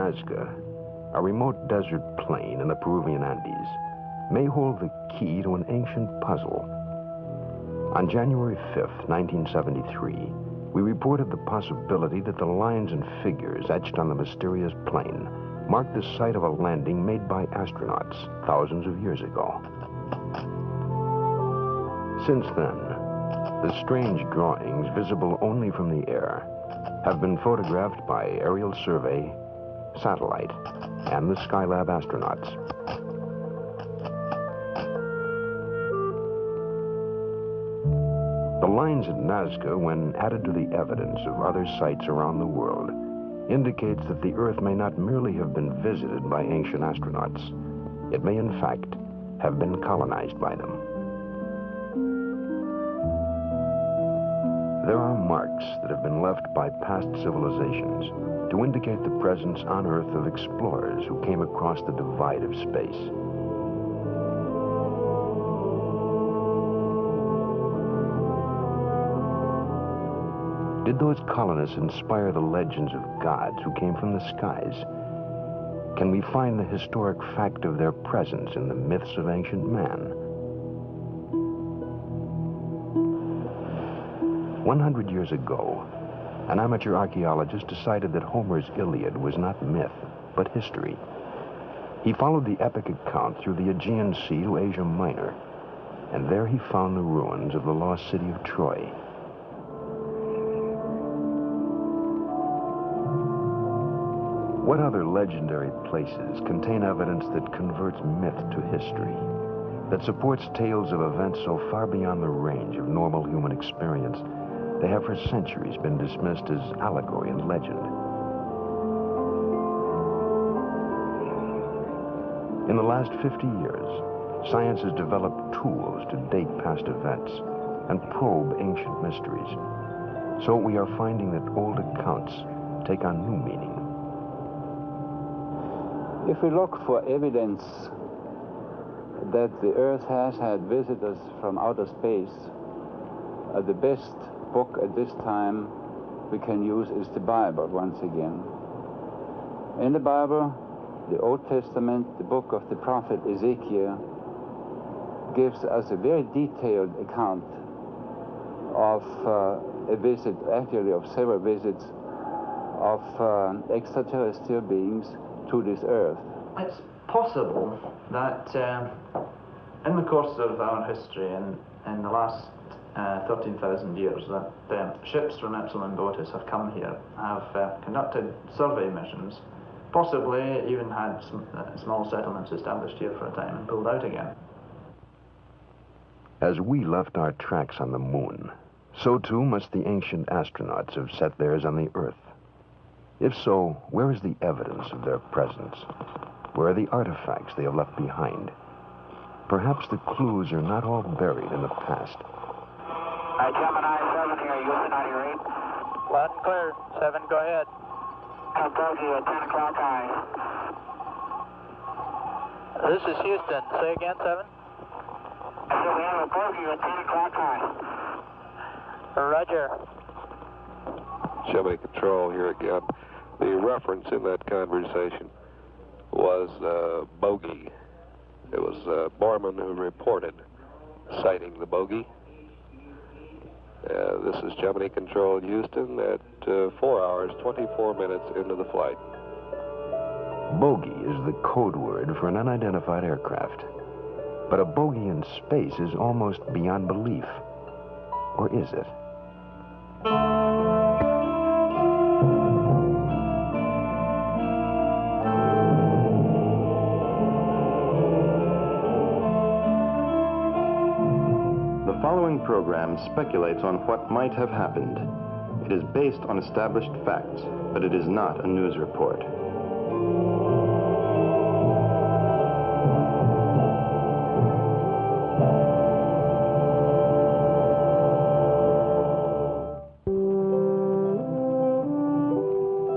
Nazca, a remote desert plain in the Peruvian Andes, may hold the key to an ancient puzzle. On January 5th, 1973, we reported the possibility that the lines and figures etched on the mysterious plain marked the site of a landing made by astronauts thousands of years ago. Since then, the strange drawings, visible only from the air, have been photographed by aerial survey, satellite, and the Skylab astronauts. The lines at Nazca, when added to the evidence of other sites around the world, indicates that the Earth may not merely have been visited by ancient astronauts. It may, in fact, have been colonized by them. There are marks that have been left by past civilizations to indicate the presence on Earth of explorers who came across the divide of space. Did those colonists inspire the legends of gods who came from the skies? Can we find the historic fact of their presence in the myths of ancient man? 100 years ago, an amateur archaeologist decided that Homer's Iliad was not myth, but history. He followed the epic account through the Aegean Sea to Asia Minor, and there he found the ruins of the lost city of Troy. What other legendary places contain evidence that converts myth to history, that supports tales of events so far beyond the range of normal human experience they have for centuries been dismissed as allegory and legend? In the last 50 years, science has developed tools to date past events and probe ancient mysteries. So we are finding that old accounts take on new meaning. If we look for evidence that the Earth has had visitors from outer space, the best book at this time we can use is the Bible once again. In the Bible, the Old Testament, the book of the prophet Ezekiel, gives us a very detailed account of a visit, actually of several visits, of extraterrestrial beings to this Earth. It's possible that in the course of our history in the last 13,000 years that ships from Epsilon Botis have come here, have conducted survey missions, possibly even had small settlements established here for a time and pulled out again. As we left our tracks on the moon, so too must the ancient astronauts have set theirs on the Earth. If so, where is the evidence of their presence? Where are the artifacts they have left behind? Perhaps the clues are not all buried in the past. Gemini 7 here, Houston 98. Loud and clear. 7, go ahead. Bogey at 10 o'clock high. This is Houston. Say again, 7. So we have a bogey at 10 o'clock high. Roger. Gemini Control here again. The reference in that conversation was bogey. It was Borman who reported sighting the bogey. This is Gemini Control Houston at 4 hours, 24 minutes into the flight. Bogey is the code word for an unidentified aircraft. But a bogey in space is almost beyond belief. Or is it? The following program speculates on what might have happened. It is based on established facts, but it is not a news report.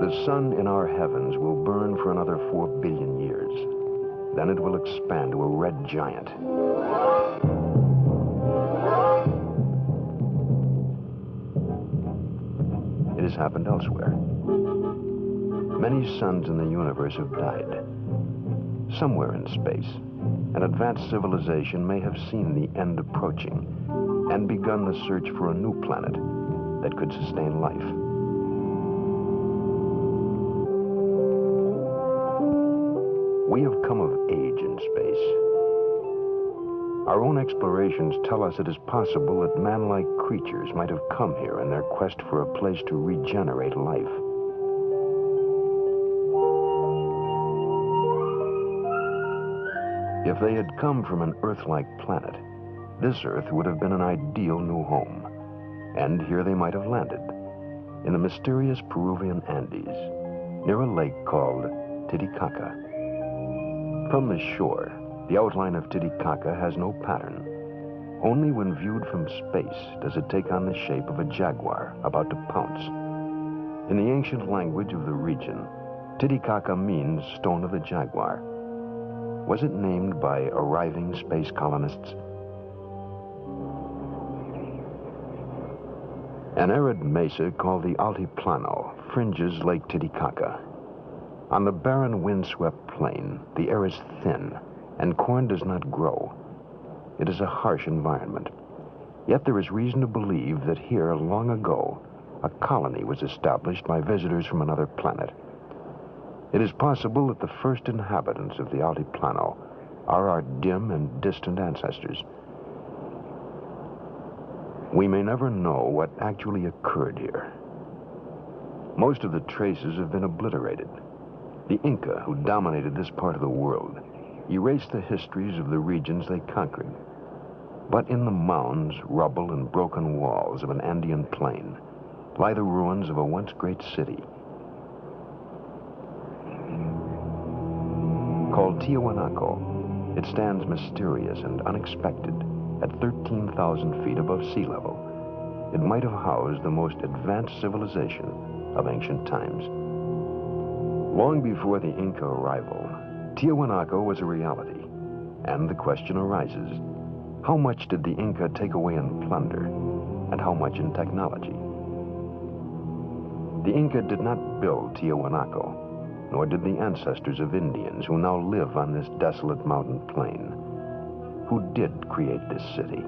The sun in our heavens will burn for another 4 billion years. Then it will expand to a red giant. It has happened elsewhere. Many suns in the universe have died. Somewhere in space, an advanced civilization may have seen the end approaching and begun the search for a new planet that could sustain life. We have come of age in space. Our own explorations tell us it is possible that man-like creatures might have come here in their quest for a place to regenerate life. If they had come from an Earth-like planet, this Earth would have been an ideal new home. And here they might have landed, in the mysterious Peruvian Andes, near a lake called Titicaca. From the shore, the outline of Titicaca has no pattern. Only when viewed from space does it take on the shape of a jaguar about to pounce. In the ancient language of the region, Titicaca means Stone of the Jaguar. Was it named by arriving space colonists? An arid mesa called the Altiplano fringes Lake Titicaca. On the barren, windswept plain, the air is thin, and corn does not grow. It is a harsh environment. Yet there is reason to believe that here, long ago, a colony was established by visitors from another planet. It is possible that the first inhabitants of the Altiplano are our dim and distant ancestors. We may never know what actually occurred here. Most of the traces have been obliterated. The Inca, who dominated this part of the world, erased the histories of the regions they conquered. But in the mounds, rubble, and broken walls of an Andean plain lie the ruins of a once great city. Called Tiahuanaco, it stands mysterious and unexpected at 13,000 feet above sea level. It might have housed the most advanced civilization of ancient times. Long before the Inca arrival, Tiahuanaco was a reality, and the question arises, how much did the Inca take away in plunder, and how much in technology? The Inca did not build Tiahuanaco, nor did the ancestors of Indians who now live on this desolate mountain plain. Who did create this city?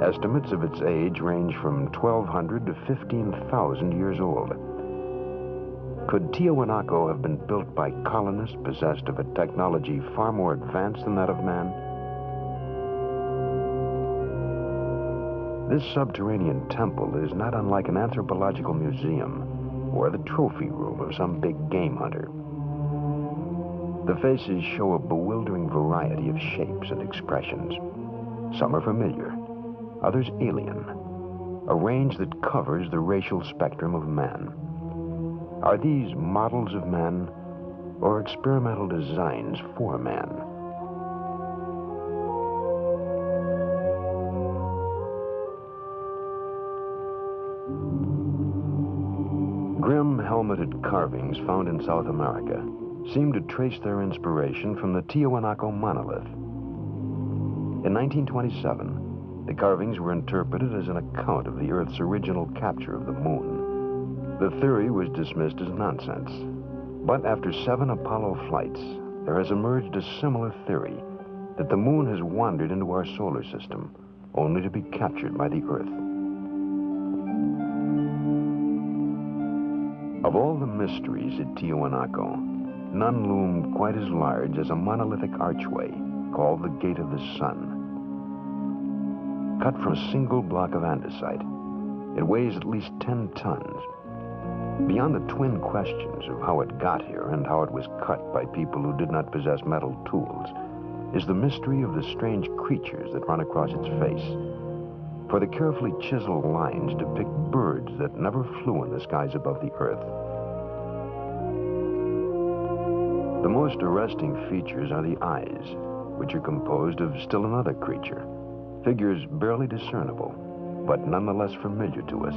Estimates of its age range from 1,200 to 15,000 years old. Could Tiahuanaco have been built by colonists possessed of a technology far more advanced than that of man? This subterranean temple is not unlike an anthropological museum or the trophy room of some big game hunter. The faces show a bewildering variety of shapes and expressions. Some are familiar, others alien, a range that covers the racial spectrum of man. Are these models of man or experimental designs for man? Grim helmeted carvings found in South America seem to trace their inspiration from the Tiahuanaco monolith. In 1927, the carvings were interpreted as an account of the Earth's original capture of the moon. The theory was dismissed as nonsense, but after 7 Apollo flights, there has emerged a similar theory that the moon has wandered into our solar system, only to be captured by the Earth. Of all the mysteries at Tiahuanaco, none loom quite as large as a monolithic archway called the Gate of the Sun. Cut from a single block of andesite, it weighs at least 10 tons. Beyond the twin questions of how it got here and how it was cut by people who did not possess metal tools, is the mystery of the strange creatures that run across its face. For the carefully chiseled lines depict birds that never flew in the skies above the Earth. The most arresting features are the eyes, which are composed of still another creature, figures barely discernible, but nonetheless familiar to us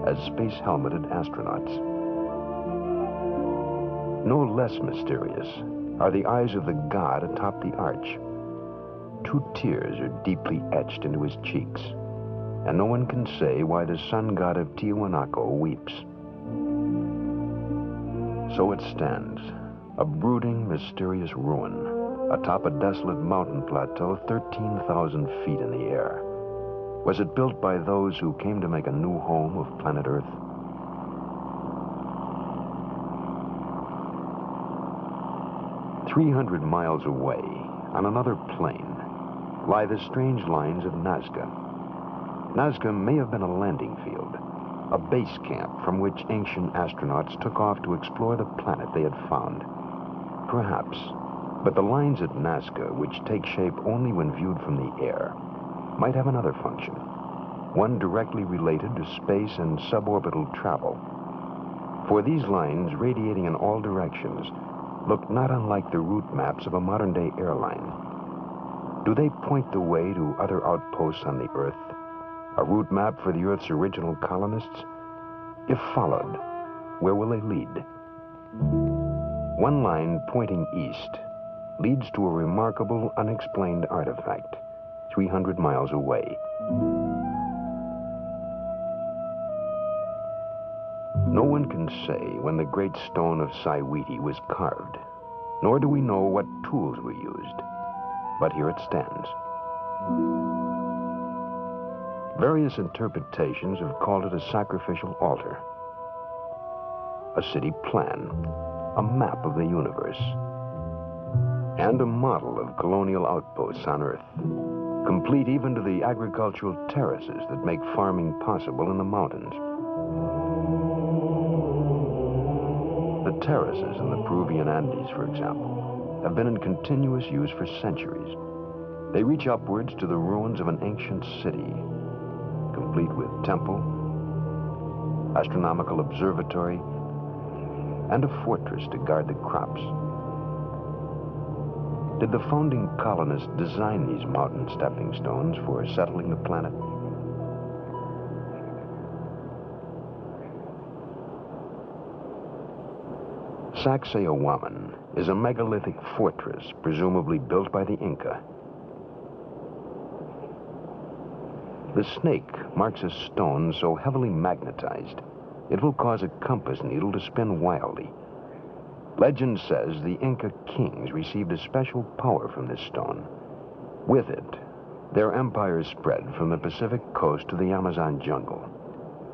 as space-helmeted astronauts. No less mysterious are the eyes of the god atop the arch. 2 tears are deeply etched into his cheeks, and no one can say why the sun god of Tiwanaku weeps. So it stands, a brooding, mysterious ruin, atop a desolate mountain plateau 13,000 feet in the air. Was it built by those who came to make a new home of planet Earth? "300 miles away, on another plain, lie the strange lines of Nazca. Nazca may have been a landing field, a base camp from which ancient astronauts took off to explore the planet they had found. Perhaps, but the lines at Nazca, which take shape only when viewed from the air, might have another function, one directly related to space and suborbital travel. For these lines, radiating in all directions, look not unlike the route maps of a modern-day airline. Do they point the way to other outposts on the Earth? A route map for the Earth's original colonists? If followed, where will they lead? One line pointing east leads to a remarkable, unexplained artifact, 300 miles away. No one can say when the great stone of Saiwiti was carved, nor do we know what tools were used, but here it stands. Various interpretations have called it a sacrificial altar, a city plan, a map of the universe, and a model of colonial outposts on Earth, complete even to the agricultural terraces that make farming possible in the mountains. The terraces in the Peruvian Andes, for example, have been in continuous use for centuries. They reach upwards to the ruins of an ancient city, complete with temple, astronomical observatory, and a fortress to guard the crops. Did the founding colonists design these mountain stepping stones for settling the planet? Sacsayhuaman is a megalithic fortress, presumably built by the Inca. The snake marks a stone so heavily magnetized, it will cause a compass needle to spin wildly. Legend says the Inca kings received a special power from this stone. With it, their empire spread from the Pacific coast to the Amazon jungle,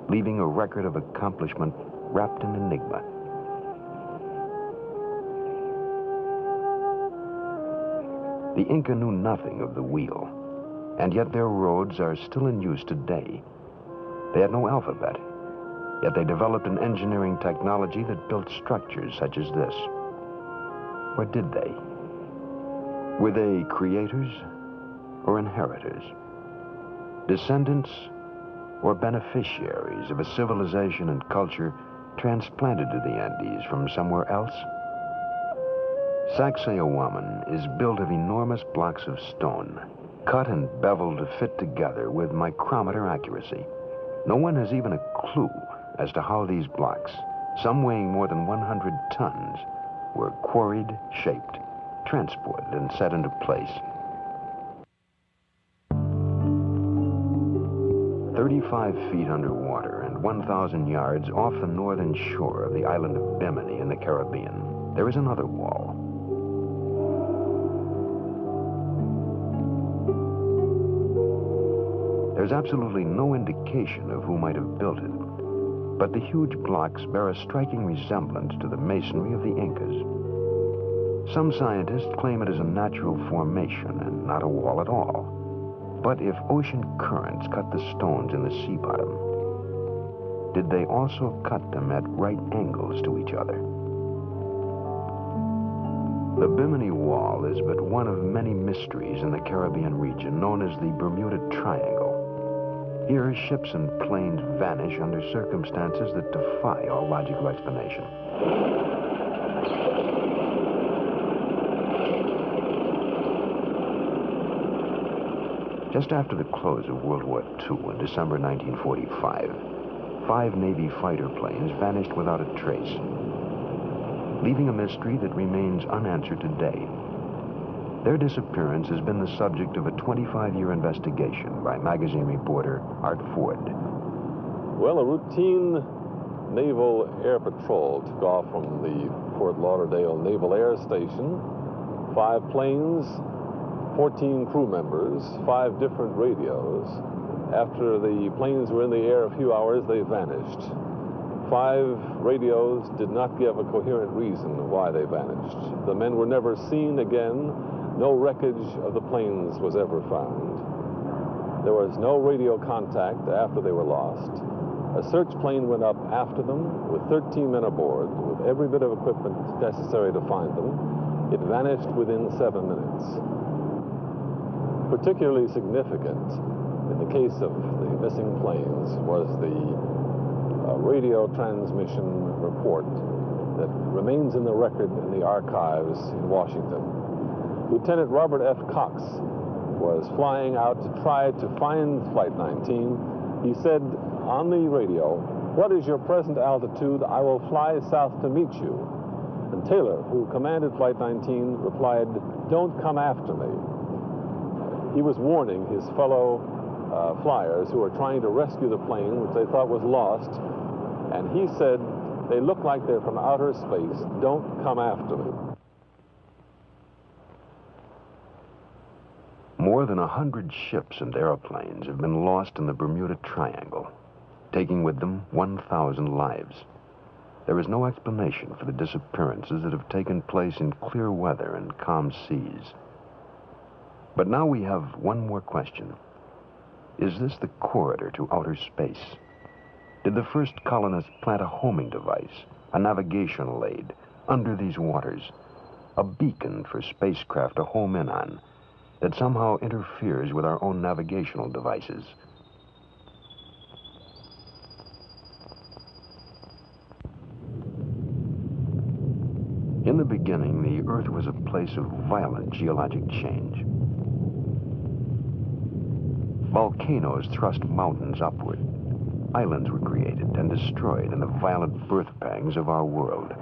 leaving a record of accomplishment wrapped in enigma. The Inca knew nothing of the wheel, and yet their roads are still in use today. They had no alphabet, yet they developed an engineering technology that built structures such as this. Or did they? Were they creators or inheritors? Descendants or beneficiaries of a civilization and culture transplanted to the Andes from somewhere else? Sacsayhuaman is built of enormous blocks of stone, cut and beveled to fit together with micrometer accuracy. No one has even a clue as to how these blocks, some weighing more than 100 tons, were quarried, shaped, transported, and set into place. 35 feet underwater and 1,000 yards off the northern shore of the island of Bimini in the Caribbean, there is another wall. There's absolutely no indication of who might have built it, but the huge blocks bear a striking resemblance to the masonry of the Incas. Some scientists claim it is a natural formation and not a wall at all. But if ocean currents cut the stones in the sea bottom, did they also cut them at right angles to each other? The Bimini Wall is but one of many mysteries in the Caribbean region known as the Bermuda Triangle. Here, ships and planes vanish under circumstances that defy all logical explanation. Just after the close of World War II in December 1945, 5 Navy fighter planes vanished without a trace, leaving a mystery that remains unanswered today. Their disappearance has been the subject of a 25-year investigation by magazine reporter Art Ford. Well, a routine naval air patrol took off from the Fort Lauderdale Naval Air Station. 5 planes, 14 crew members, 5 different radios. After the planes were in the air a few hours, they vanished. 5 radios did not give a coherent reason why they vanished. The men were never seen again. No wreckage of the planes was ever found. There was no radio contact after they were lost. A search plane went up after them with 13 men aboard, with every bit of equipment necessary to find them. It vanished within 7 minutes. Particularly significant in the case of the missing planes was the radio transmission report that remains in the record in the archives in Washington. Lieutenant Robert F. Cox was flying out to try to find Flight 19. He said on the radio, "What is your present altitude? I will fly south to meet you." And Taylor, who commanded Flight 19, replied, "Don't come after me." He was warning his fellow flyers who were trying to rescue the plane, which they thought was lost, and he said, "They look like they're from outer space. Don't come after me." More than 100 ships and airplanes have been lost in the Bermuda Triangle, taking with them 1,000 lives. There is no explanation for the disappearances that have taken place in clear weather and calm seas. But now we have one more question. Is this the corridor to outer space? Did the first colonists plant a homing device, a navigational aid, under these waters, a beacon for spacecraft to home in on, that somehow interferes with our own navigational devices? In the beginning, the Earth was a place of violent geologic change. Volcanoes thrust mountains upward. Islands were created and destroyed in the violent birth pangs of our world.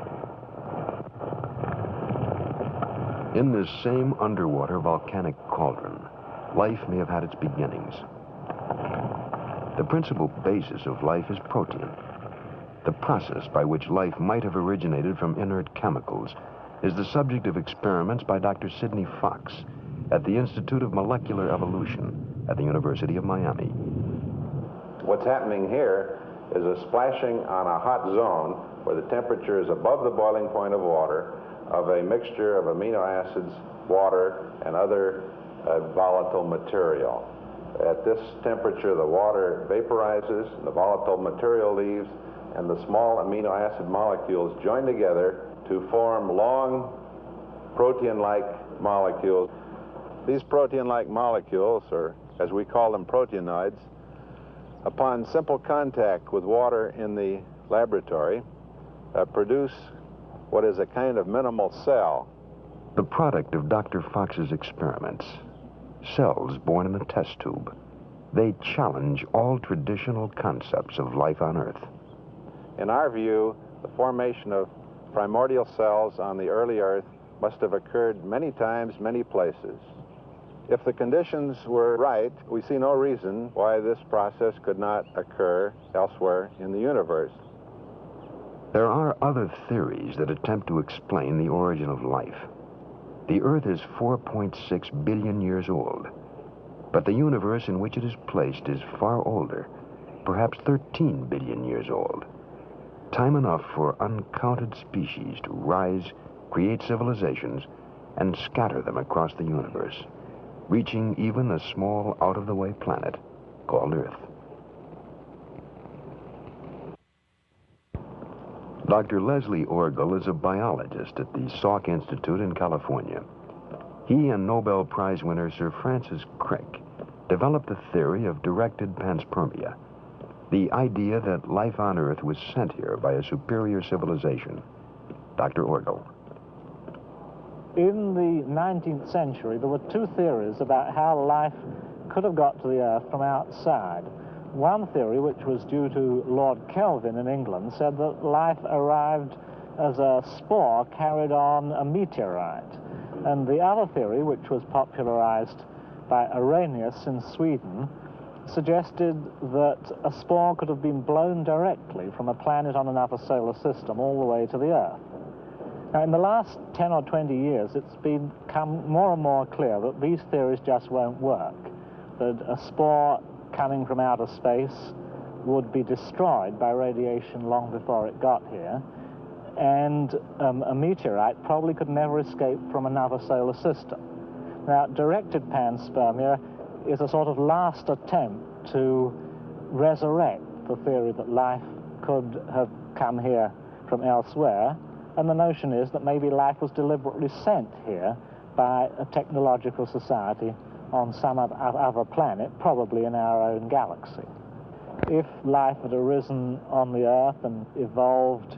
In this same underwater volcanic cauldron, life may have had its beginnings. The principal basis of life is protein. The process by which life might have originated from inert chemicals is the subject of experiments by Dr. Sidney Fox at the Institute of Molecular Evolution at the University of Miami. What's happening here is a splashing on a hot zone where the temperature is above the boiling point of water of a mixture of amino acids, water, and other volatile material. At this temperature, the water vaporizes, the volatile material leaves, and the small amino acid molecules join together to form long protein-like molecules. These protein-like molecules, or as we call them, proteinoids, upon simple contact with water in the laboratory, produce what is a kind of minimal cell. The product of Dr. Fox's experiments, cells born in a test tube. They challenge all traditional concepts of life on Earth. In our view, the formation of primordial cells on the early Earth must have occurred many times, many places. If the conditions were right, we see no reason why this process could not occur elsewhere in the universe. There are other theories that attempt to explain the origin of life. The Earth is 4.6 billion years old, but the universe in which it is placed is far older, perhaps 13 billion years old. Time enough for uncounted species to rise, create civilizations, and scatter them across the universe, reaching even a small out-of-the-way planet called Earth. Dr. Leslie Orgel is a biologist at the Salk Institute in California. He and Nobel Prize winner Sir Francis Crick developed the theory of directed panspermia, the idea that life on Earth was sent here by a superior civilization. Dr. Orgel. In the 19th century, there were two theories about how life could have got to the Earth from outside. One theory, which was due to Lord Kelvin in England, said that life arrived as a spore carried on a meteorite. And the other theory, which was popularized by Arrhenius in Sweden, suggested that a spore could have been blown directly from a planet on another solar system all the way to the Earth. Now, in the last 10 or 20 years, it's become more and more clear that these theories just won't work, that a spore coming from outer space would be destroyed by radiation long before it got here, and a meteorite probably could never escape from another solar system. Now, directed panspermia is a sort of last attempt to resurrect the theory that life could have come here from elsewhere, and the notion is that maybe life was deliberately sent here by a technological society on some other planet, probably in our own galaxy. If life had arisen on the Earth and evolved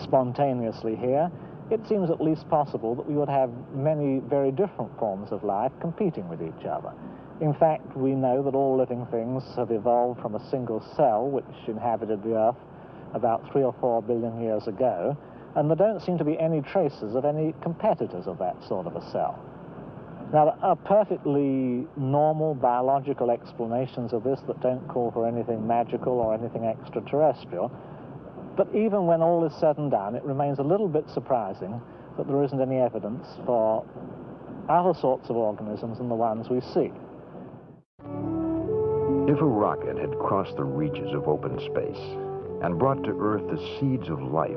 spontaneously here, it seems at least possible that we would have many very different forms of life competing with each other. In fact, we know that all living things have evolved from a single cell which inhabited the Earth about 3 or 4 billion years ago, and there don't seem to be any traces of any competitors of that sort of a cell. Now, there are perfectly normal biological explanations of this that don't call for anything magical or anything extraterrestrial, but even when all is said and done, it remains a little bit surprising that there isn't any evidence for other sorts of organisms than the ones we see. If a rocket had crossed the reaches of open space and brought to Earth the seeds of life,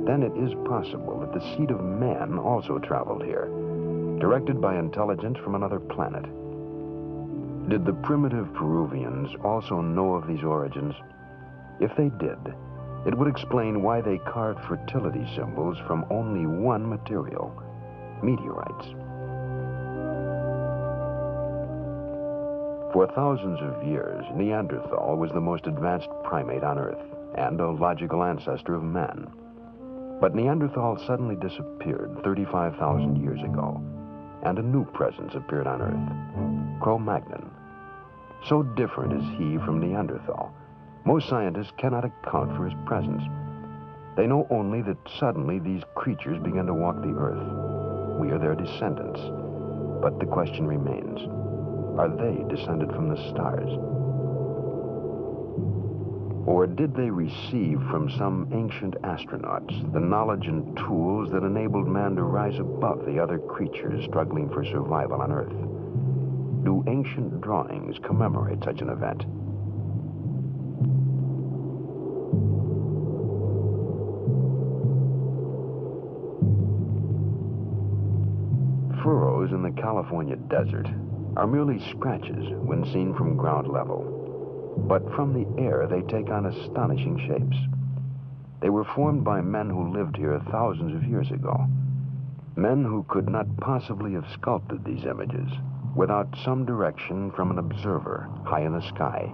then it is possible that the seed of man also traveled here, directed by intelligence from another planet. Did the primitive Peruvians also know of these origins? If they did, it would explain why they carved fertility symbols from only one material, meteorites. For thousands of years, Neanderthal was the most advanced primate on Earth and a logical ancestor of man. But Neanderthal suddenly disappeared 35,000 years ago, and a new presence appeared on Earth, Cro-Magnon. So different is he from Neanderthal, most scientists cannot account for his presence. They know only that suddenly these creatures began to walk the Earth. We are their descendants. But the question remains, are they descended from the stars? Or did they receive from some ancient astronauts the knowledge and tools that enabled man to rise above the other creatures struggling for survival on Earth? Do ancient drawings commemorate such an event? Furrows in the California desert are merely scratches when seen from ground level. But from the air, they take on astonishing shapes. They were formed by men who lived here thousands of years ago. Men who could not possibly have sculpted these images without some direction from an observer high in the sky.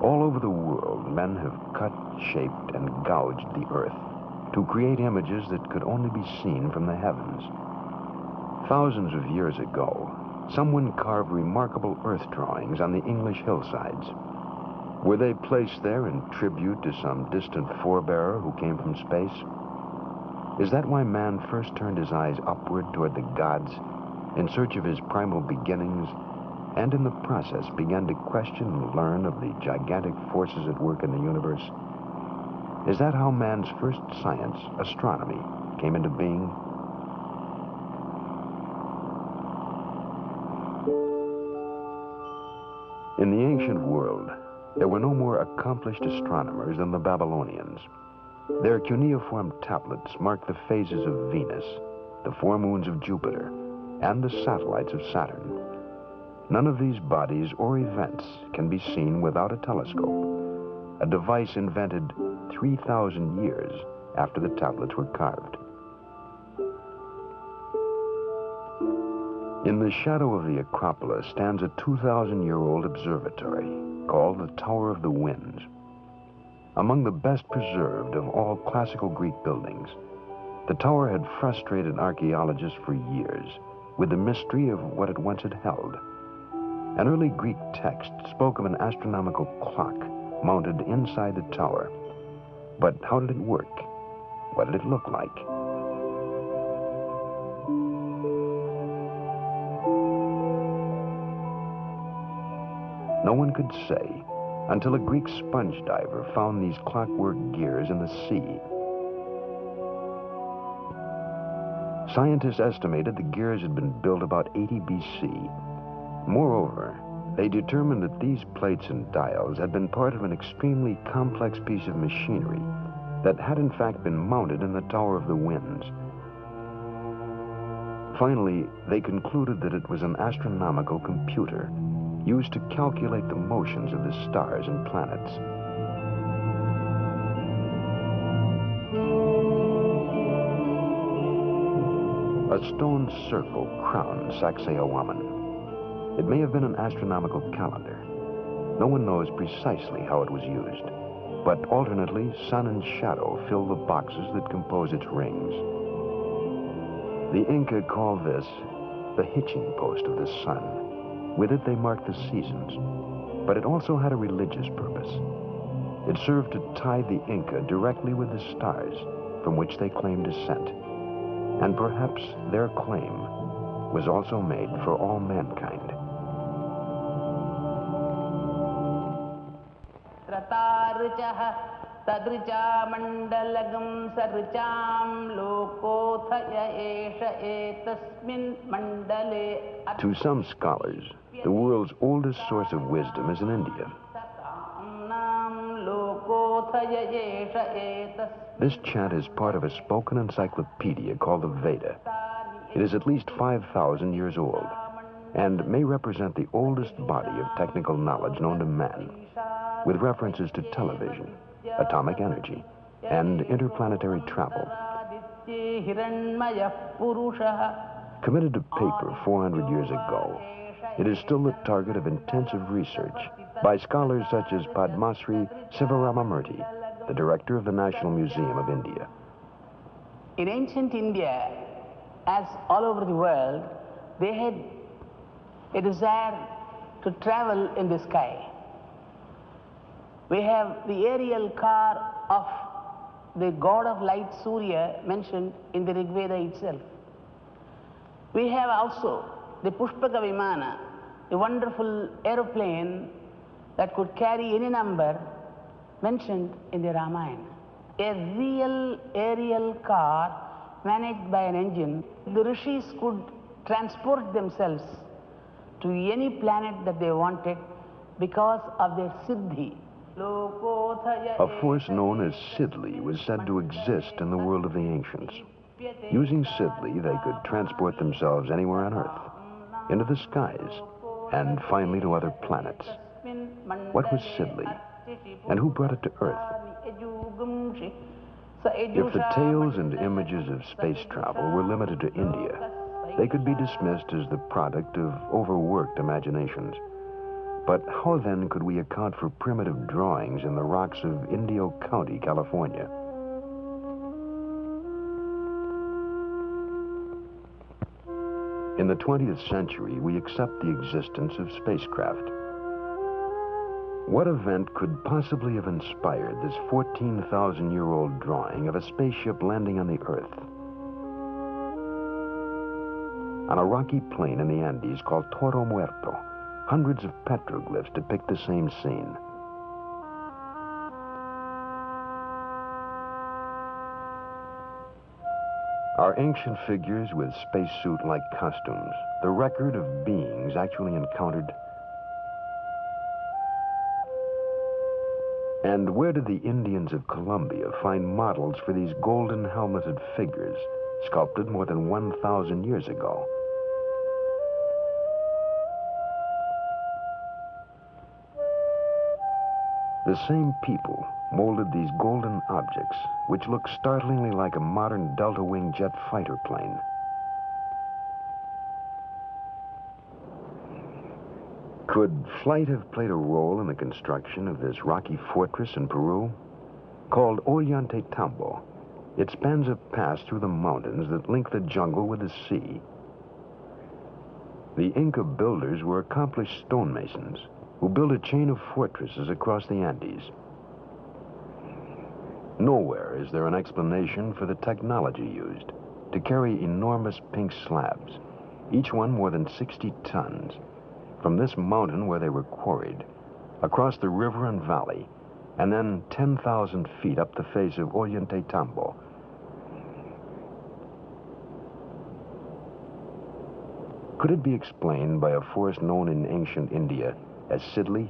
All over the world, men have cut, shaped, and gouged the earth to create images that could only be seen from the heavens. Thousands of years ago, someone carved remarkable earth drawings on the English hillsides. Were they placed there in tribute to some distant forebearer who came from space? Is that why man first turned his eyes upward toward the gods in search of his primal beginnings, and in the process began to question and learn of the gigantic forces at work in the universe? Is that how man's first science, astronomy, came into being? In the ancient world, there were no more accomplished astronomers than the Babylonians. Their cuneiform tablets mark the phases of Venus, the 4 moons of Jupiter, and the satellites of Saturn. None of these bodies or events can be seen without a telescope, a device invented 3,000 years after the tablets were carved. In the shadow of the Acropolis stands a 2,000-year-old observatory called the Tower of the Winds. Among the best preserved of all classical Greek buildings, the tower had frustrated archaeologists for years with the mystery of what it once had held. An early Greek text spoke of an astronomical clock mounted inside the tower. But how did it work? What did it look like? No one could say until a Greek sponge diver found these clockwork gears in the sea. Scientists estimated the gears had been built about 80 BC. Moreover, they determined that these plates and dials had been part of an extremely complex piece of machinery that had in fact been mounted in the Tower of the Winds. Finally, they concluded that it was an astronomical computer used to calculate the motions of the stars and planets. A stone circle crowned Sacsayhuaman. It may have been an astronomical calendar. No one knows precisely how it was used, but alternately, sun and shadow fill the boxes that compose its rings. The Inca called this the hitching post of the sun. With it, they marked the seasons, but it also had a religious purpose. It served to tie the Inca directly with the stars from which they claimed descent, and perhaps their claim was also made for all mankind. To some scholars, the world's oldest source of wisdom is in India. This chant is part of a spoken encyclopedia called the Veda. It is at least 5,000 years old and may represent the oldest body of technical knowledge known to man, with references to television, atomic energy, and interplanetary travel. Committed to paper 400 years ago, it is still the target of intensive research by scholars such as Padmasri Sivaramamurthy, the director of the National Museum of India. In ancient India, as all over the world, they had a desire to travel in the sky. We have the aerial car of the god of light Surya mentioned in the Rig Veda itself. We have also the Pushpaka Vimana, a wonderful aeroplane that could carry any number mentioned in the Ramayana. A real aerial car managed by an engine. The rishis could transport themselves to any planet that they wanted because of their siddhi. A force known as Sidli was said to exist in the world of the ancients. Using Sidli, they could transport themselves anywhere on Earth, into the skies, and finally to other planets. What was Sidli, and who brought it to Earth? If the tales and images of space travel were limited to India, they could be dismissed as the product of overworked imaginations. But how then could we account for primitive drawings in the rocks of Indio County, California? In the 20th century, we accept the existence of spacecraft. What event could possibly have inspired this 14,000-year-old drawing of a spaceship landing on the Earth? On a rocky plain in the Andes called Toro Muerto, hundreds of petroglyphs depict the same scene. Are ancient figures with spacesuit-like costumes the record of beings actually encountered? And where did the Indians of Colombia find models for these golden helmeted figures sculpted more than 1,000 years ago? The same people molded these golden objects, which look startlingly like a modern delta-wing jet fighter plane. Could flight have played a role in the construction of this rocky fortress in Peru? Called Ollantaytambo, it spans a pass through the mountains that link the jungle with the sea. The Inca builders were accomplished stonemasons who built a chain of fortresses across the Andes. Nowhere is there an explanation for the technology used to carry enormous pink slabs, each one more than 60 tons, from this mountain where they were quarried, across the river and valley, and then 10,000 feet up the face of Ollantaytambo. Could it be explained by a force known in ancient India as Sidley?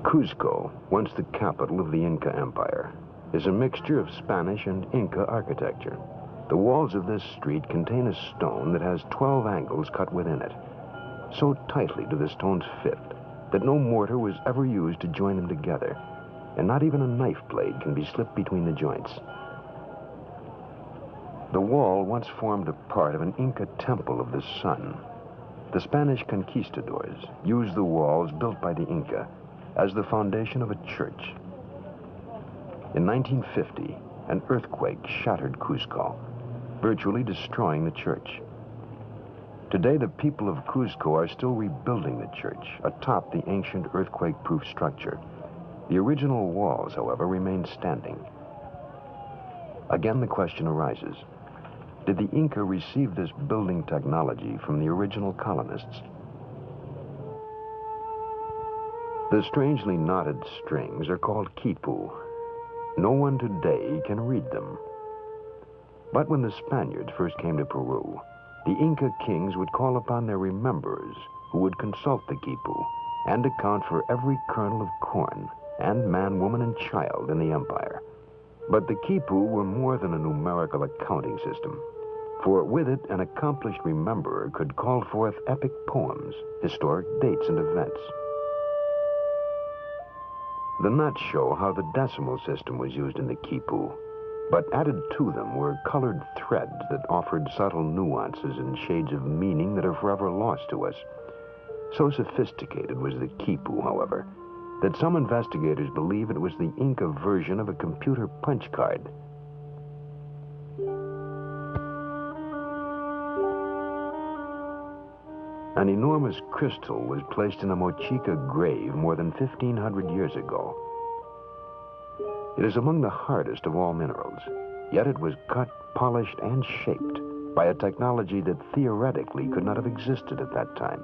Cuzco, once the capital of the Inca Empire, is a mixture of Spanish and Inca architecture. The walls of this street contain a stone that has 12 angles cut within it. So tightly do the stones fit that no mortar was ever used to join them together, and not even a knife blade can be slipped between the joints. The wall once formed a part of an Inca temple of the sun. The Spanish conquistadors used the walls built by the Inca as the foundation of a church. In 1950, an earthquake shattered Cuzco, virtually destroying the church. Today, the people of Cuzco are still rebuilding the church atop the ancient earthquake-proof structure. The original walls, however, remain standing. Again, the question arises, did the Inca receive this building technology from the original colonists? The strangely knotted strings are called quipu. No one today can read them. But when the Spaniards first came to Peru, the Inca kings would call upon their rememberers who would consult the quipu and account for every kernel of corn and man, woman, and child in the empire. But the quipu were more than a numerical accounting system, for with it, an accomplished rememberer could call forth epic poems, historic dates, and events. The knots show how the decimal system was used in the quipu, but added to them were colored threads that offered subtle nuances and shades of meaning that are forever lost to us. So sophisticated was the quipu, however, that some investigators believe it was the Inca version of a computer punch card. An enormous crystal was placed in a Mochica grave more than 1,500 years ago. It is among the hardest of all minerals, yet it was cut, polished, and shaped by a technology that theoretically could not have existed at that time.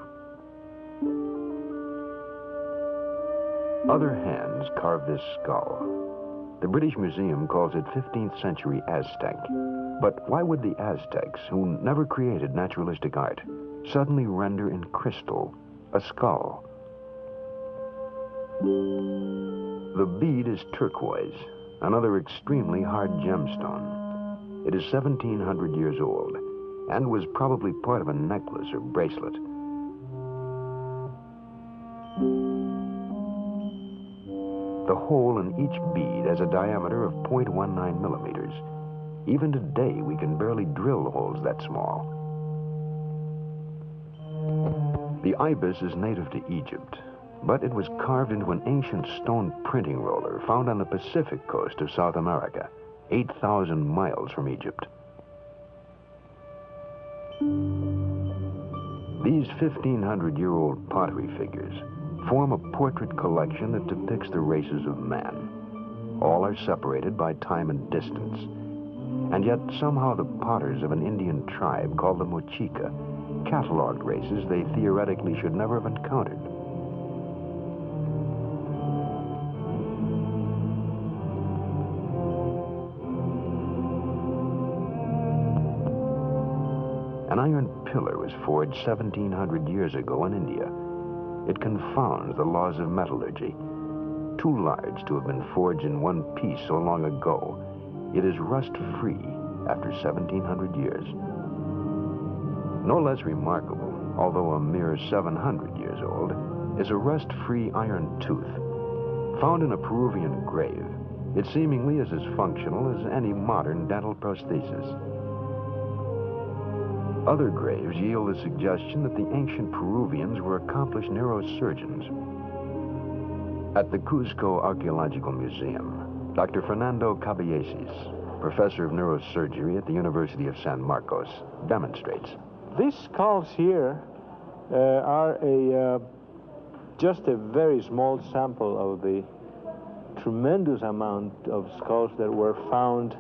Other hands carved this skull. The British Museum calls it 15th century Aztec. But why would the Aztecs, who never created naturalistic art, suddenly render in crystal a skull? The bead is turquoise, another extremely hard gemstone. It is 1,700 years old and was probably part of a necklace or bracelet. The hole in each bead has a diameter of 0.19 millimeters. Even today, we can barely drill holes that small. The ibis is native to Egypt, but it was carved into an ancient stone printing roller found on the Pacific coast of South America, 8,000 miles from Egypt. These 1,500-year-old pottery figures form a portrait collection that depicts the races of man. All are separated by time and distance, and yet somehow the potters of an Indian tribe called the Mochica cataloged races they theoretically should never have encountered. An iron pillar was forged 1,700 years ago in India. It confounds the laws of metallurgy. Too large to have been forged in one piece so long ago, it is rust-free after 1,700 years. No less remarkable, although a mere 700 years old, is a rust-free iron tooth. Found in a Peruvian grave, it seemingly is as functional as any modern dental prosthesis. Other graves yield the suggestion that the ancient Peruvians were accomplished neurosurgeons. At the Cuzco Archaeological Museum, Dr. Fernando Caballesi, professor of neurosurgery at the University of San Marcos, demonstrates. These skulls here are a just a very small sample of the tremendous amount of skulls that were found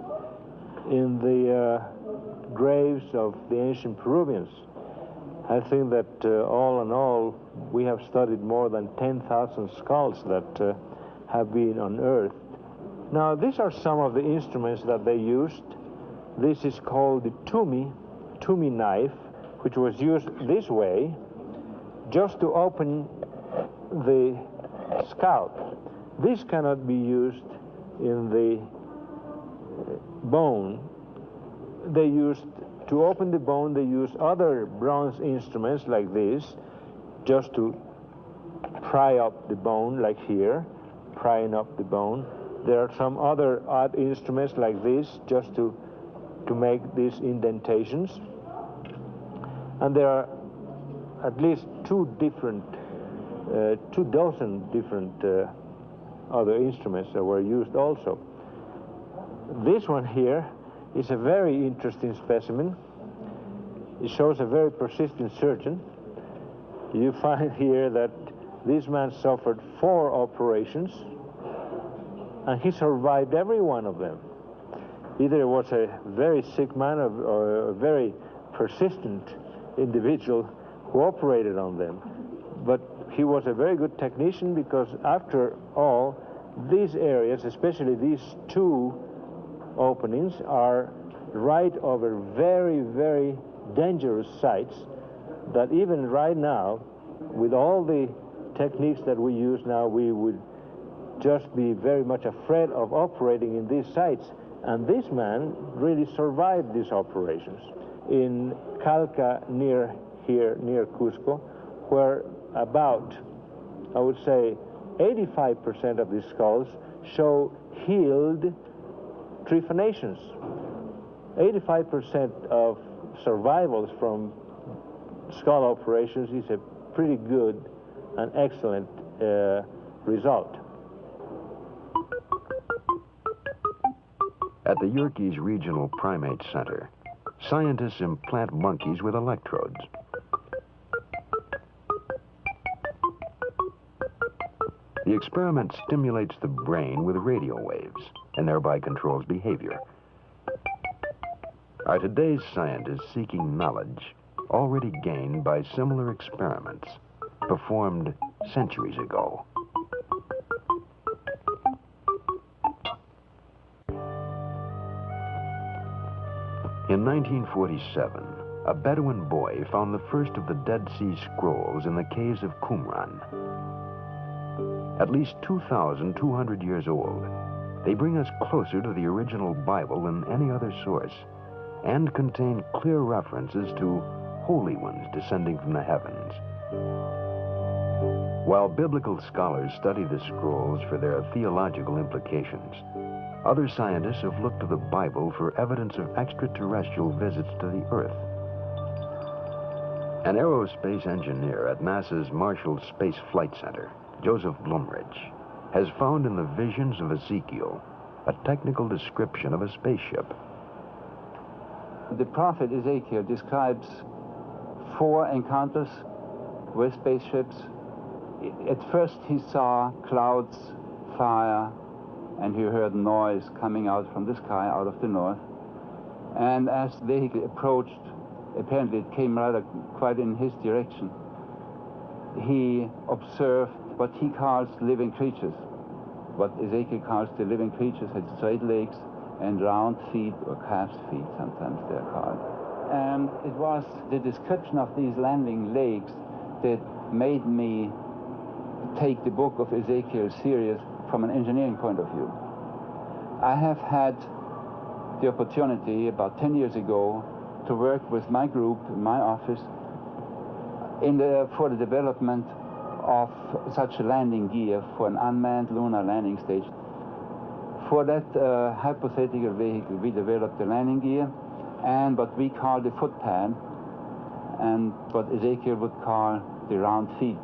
in the graves of the ancient Peruvians. I think that all in all, we have studied more than 10,000 skulls that have been unearthed. Now, these are some of the instruments that they used. This is called the tumi knife, which was used this way just to open the scalp. This cannot be used in the bone. They used, to open the bone, they used other bronze instruments like this, just to pry up the bone, like here, prying up the bone. There are some other odd instruments like this, just to make these indentations. And there are at least 24 different other instruments that were used also. This one here is a very interesting specimen. It shows a very persistent surgeon. You find here that this man suffered 4 operations, and he survived every one of them. Either it was a very sick man or a very persistent individual who operated on them. But he was a very good technician, because after all, these areas, especially these 2 openings, are right over very, very dangerous sites that even right now, with all the techniques that we use now, we would just be very much afraid of operating in these sites. And this man really survived these operations. In Calca, near here, near Cusco, where about, I would say, 85% of these skulls show healed trephanations. 85% of survivals from skull operations is a pretty good and excellent result. At the Yerkes Regional Primate Center, scientists implant monkeys with electrodes. The experiment stimulates the brain with radio waves and thereby controls behavior. Are today's scientists seeking knowledge already gained by similar experiments performed centuries ago? In 1947, a Bedouin boy found the first of the Dead Sea Scrolls in the caves of Qumran. At least 2,200 years old, they bring us closer to the original Bible than any other source, and contain clear references to holy ones descending from the heavens. While biblical scholars study the scrolls for their theological implications, other scientists have looked to the Bible for evidence of extraterrestrial visits to the Earth. An aerospace engineer at NASA's Marshall Space Flight Center, Joseph Blumrich, has found in the visions of Ezekiel a technical description of a spaceship. The prophet Ezekiel describes 4 encounters with spaceships. At first he saw clouds, fire, and he heard noise coming out from the sky, out of the north. And as the vehicle approached, apparently it came rather quite in his direction, he observed what he calls living creatures. What Ezekiel calls the living creatures had straight legs and round feet, or calf's feet, sometimes they're called. And it was the description of these landing legs that made me take the book of Ezekiel serious from an engineering point of view. I have had the opportunity about 10 years ago to work with my group in my office for the development of such a landing gear for an unmanned lunar landing station. For that hypothetical vehicle, we developed the landing gear and what we call the footpad, and what Ezekiel would call the round feet.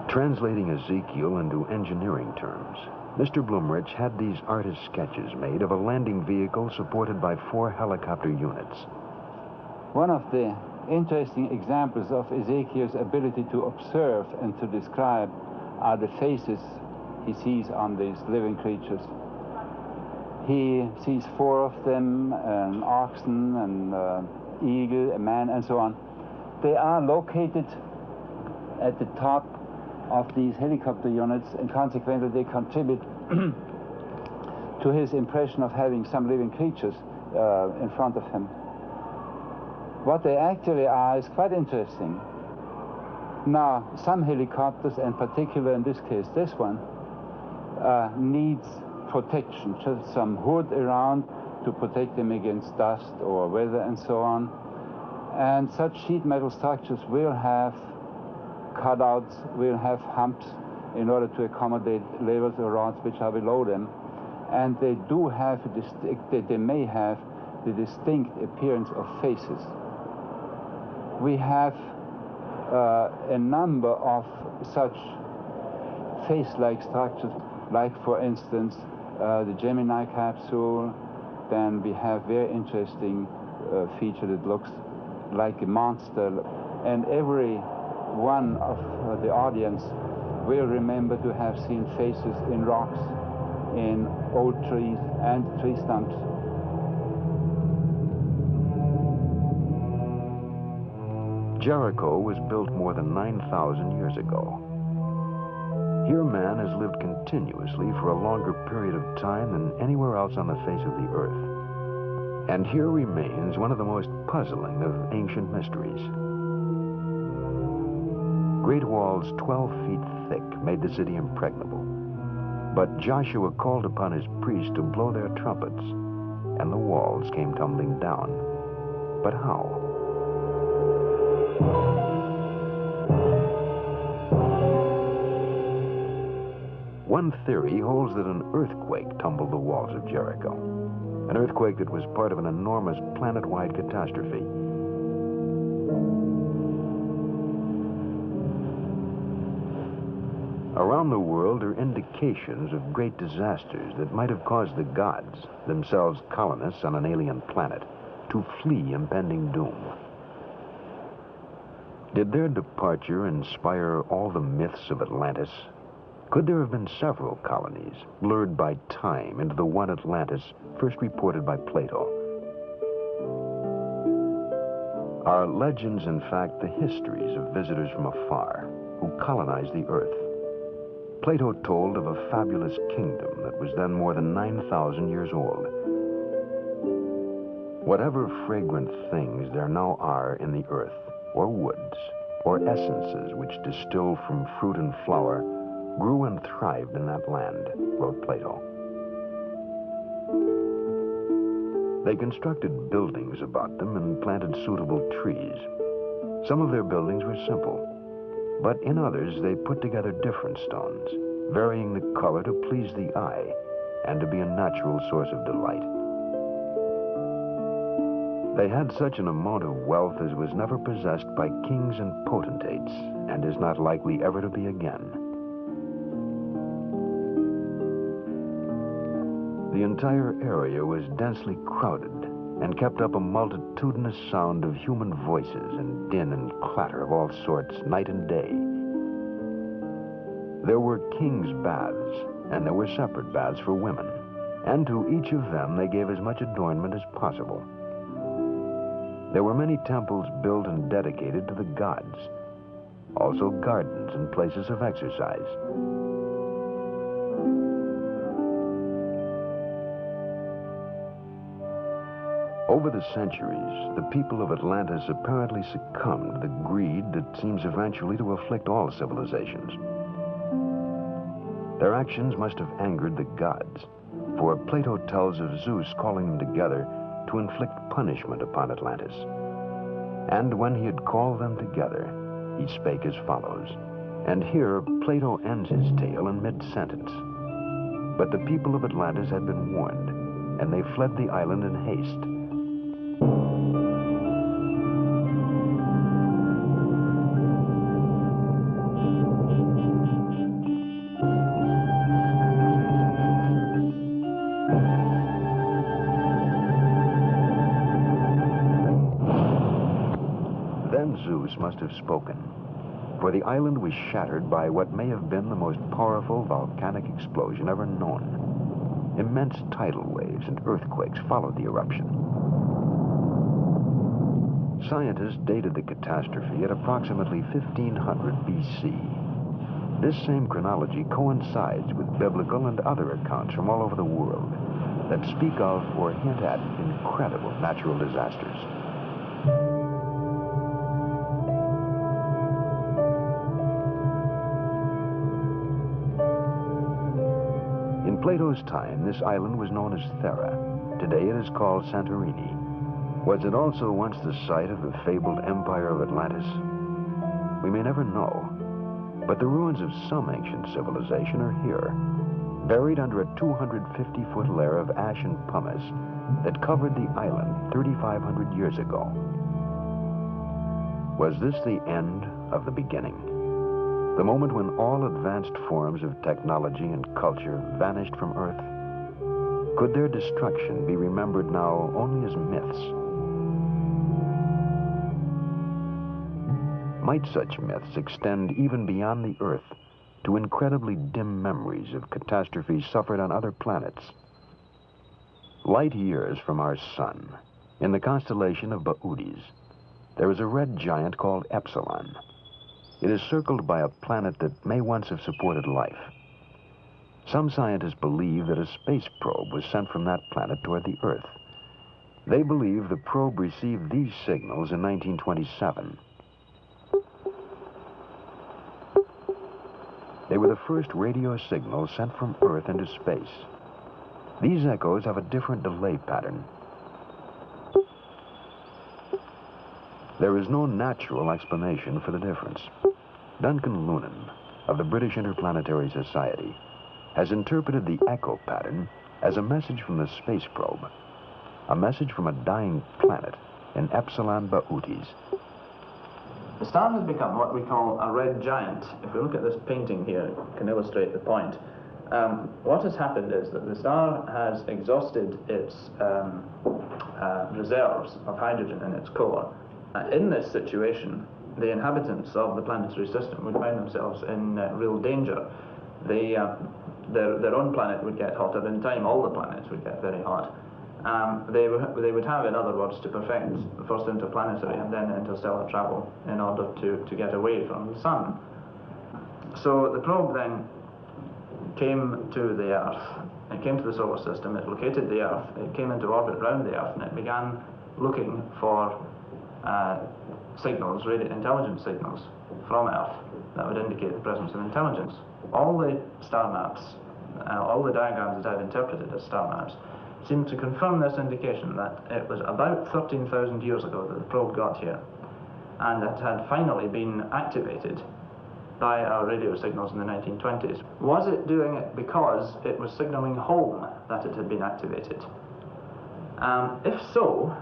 Translating Ezekiel into engineering terms, Mr. Blumrich had these artist sketches made of a landing vehicle supported by 4 helicopter units. One of the interesting examples of Ezekiel's ability to observe and to describe are the faces he sees on these living creatures. He sees 4 of them, an oxen, an eagle, a man, and so on. They are located at the top of these helicopter units, and consequently they contribute to his impression of having some living creatures in front of him. What they actually are is quite interesting. Now, some helicopters, and particularly in this case this one, needs protection, just some hood around to protect them against dust or weather and so on. And such sheet metal structures will have cutouts, will have humps in order to accommodate levels or rods which are below them. And they do have, they may have the distinct appearance of faces. We have a number of such face-like structures, like for instance the Gemini capsule. Then we have very interesting feature that looks like a monster, and every one of the audience will remember to have seen faces in rocks, in old trees and tree stumps. Jericho was built more than 9,000 years ago. Here man has lived continuously for a longer period of time than anywhere else on the face of the earth. And here remains one of the most puzzling of ancient mysteries. Great walls 12 feet thick made the city impregnable. But Joshua called upon his priests to blow their trumpets, and the walls came tumbling down. But how? One theory holds that an earthquake tumbled the walls of Jericho, an earthquake that was part of an enormous planet-wide catastrophe. Around the world are indications of great disasters that might have caused the gods, themselves colonists on an alien planet, to flee impending doom. Did their departure inspire all the myths of Atlantis? Could there have been several colonies, blurred by time into the one Atlantis first reported by Plato? Are legends, in fact, the histories of visitors from afar who colonized the earth? Plato told of a fabulous kingdom that was then more than 9,000 years old. Whatever fragrant things there now are in the earth, or woods, or essences which distill from fruit and flower, grew and thrived in that land, wrote Plato. They constructed buildings about them and planted suitable trees. Some of their buildings were simple, but in others they put together different stones, varying the color to please the eye and to be a natural source of delight. They had such an amount of wealth as was never possessed by kings and potentates, and is not likely ever to be again. The entire area was densely crowded and kept up a multitudinous sound of human voices and din and clatter of all sorts, night and day. There were kings' baths, and there were separate baths for women, and to each of them they gave as much adornment as possible. There were many temples built and dedicated to the gods, also gardens and places of exercise. Over the centuries, the people of Atlantis apparently succumbed to the greed that seems eventually to afflict all civilizations. Their actions must have angered the gods, for Plato tells of Zeus calling them together to inflict punishment upon Atlantis. And when he had called them together, he spake as follows. And here Plato ends his tale in mid-sentence. But the people of Atlantis had been warned, and they fled the island in haste. have spoken, for the island was shattered by what may have been the most powerful volcanic explosion ever known. Immense tidal waves and earthquakes followed the eruption. Scientists dated the catastrophe at approximately 1500 BC. This same chronology coincides with biblical and other accounts from all over the world that speak of or hint at incredible natural disasters. In Plato's time, this island was known as Thera. Today it is called Santorini. Was it also once the site of the fabled Empire of Atlantis? We may never know, but the ruins of some ancient civilization are here, buried under a 250-foot layer of ash and pumice that covered the island 3,500 years ago. Was this the end of the beginning? The moment when all advanced forms of technology and culture vanished from Earth? Could their destruction be remembered now only as myths? Might such myths extend even beyond the Earth to incredibly dim memories of catastrophes suffered on other planets? Light years from our sun, in the constellation of Bootes, there is a red giant called Epsilon. It is circled by a planet that may once have supported life. Some scientists believe that a space probe was sent from that planet toward the Earth. They believe the probe received these signals in 1927. They were the first radio signals sent from Earth into space. These echoes have a different delay pattern. There is no natural explanation for the difference. Duncan Loonan, of the British Interplanetary Society, has interpreted the echo pattern as a message from the space probe, a message from a dying planet in Epsilon Bootes. The star has become what we call a red giant. If we look at this painting here, it can illustrate the point. What has happened is that the star has exhausted its reserves of hydrogen in its core. In this situation, the inhabitants of the planetary system would find themselves in real danger. Their own planet would get hotter. In time, all the planets would get very hot. They would have, in other words, to perfect first interplanetary and then interstellar travel in order to get away from the sun. So the probe then came to the Earth. It came to the solar system. It located the Earth. It came into orbit around the Earth, and it began looking for signals, intelligence signals from Earth that would indicate the presence of intelligence. All the star maps, all the diagrams that I've interpreted as star maps, seem to confirm this indication that it was about 13,000 years ago that the probe got here, and it had finally been activated by our radio signals in the 1920s. Was it doing it because it was signaling home that it had been activated? If so,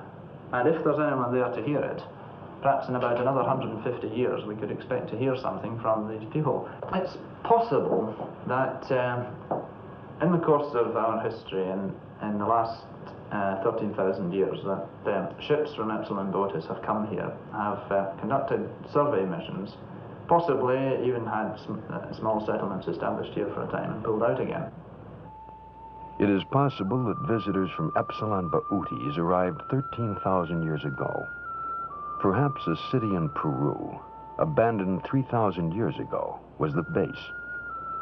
and if there's anyone there to hear it, perhaps in about another 150 years we could expect to hear something from these people. It's possible that in the course of our history in the last 13,000 years that ships from Epsilon Bootes have come here, have conducted survey missions, possibly even had small settlements established here for a time and pulled out again. It is possible that visitors from Epsilon Bootes arrived 13,000 years ago. Perhaps a city in Peru, abandoned 3,000 years ago, was the base.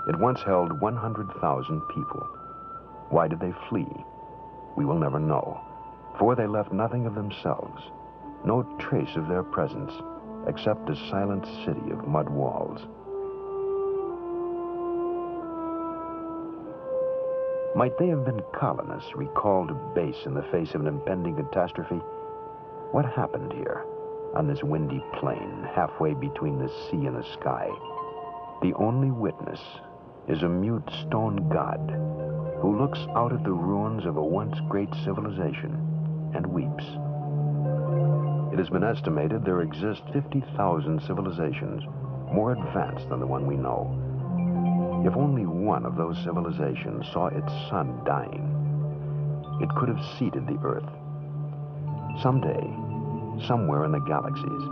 It once held 100,000 people. Why did they flee? We will never know, for they left nothing of themselves, no trace of their presence, except a silent city of mud walls. Might they have been colonists recalled to base in the face of an impending catastrophe? What happened here, on this windy plain, halfway between the sea and the sky? The only witness is a mute stone god who looks out at the ruins of a once great civilization and weeps. It has been estimated there exist 50,000 civilizations more advanced than the one we know. If only one of those civilizations saw its sun dying, it could have seeded the Earth. Someday, somewhere in the galaxies,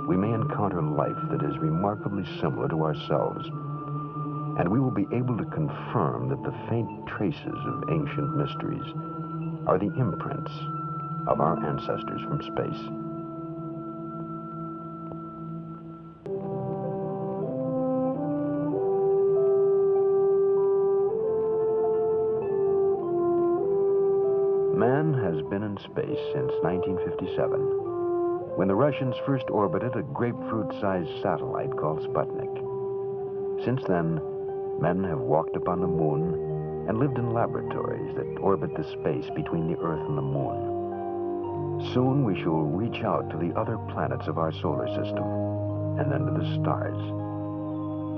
we may encounter life that is remarkably similar to ourselves, and we will be able to confirm that the faint traces of ancient mysteries are the imprints of our ancestors from space. Man has been in space since 1957, when the Russians first orbited a grapefruit-sized satellite called Sputnik. Since then, men have walked upon the moon and lived in laboratories that orbit the space between the Earth and the moon. Soon we shall reach out to the other planets of our solar system, and then to the stars.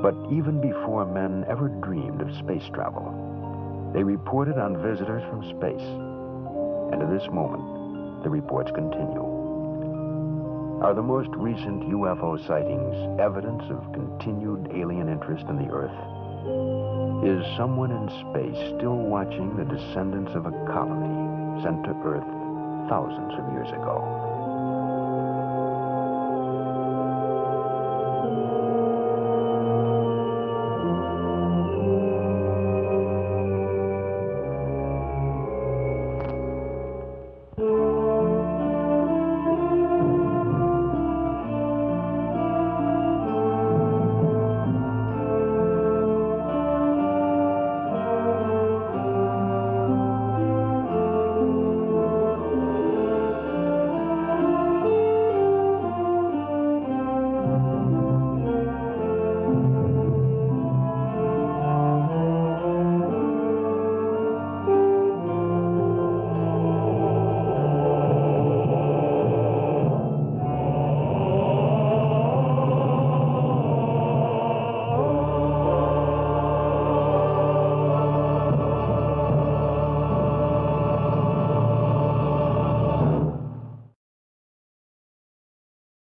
But even before men ever dreamed of space travel, they reported on visitors from space. And to this moment, the reports continue. Are the most recent UFO sightings evidence of continued alien interest in the Earth? Is someone in space still watching the descendants of a colony sent to Earth thousands of years ago?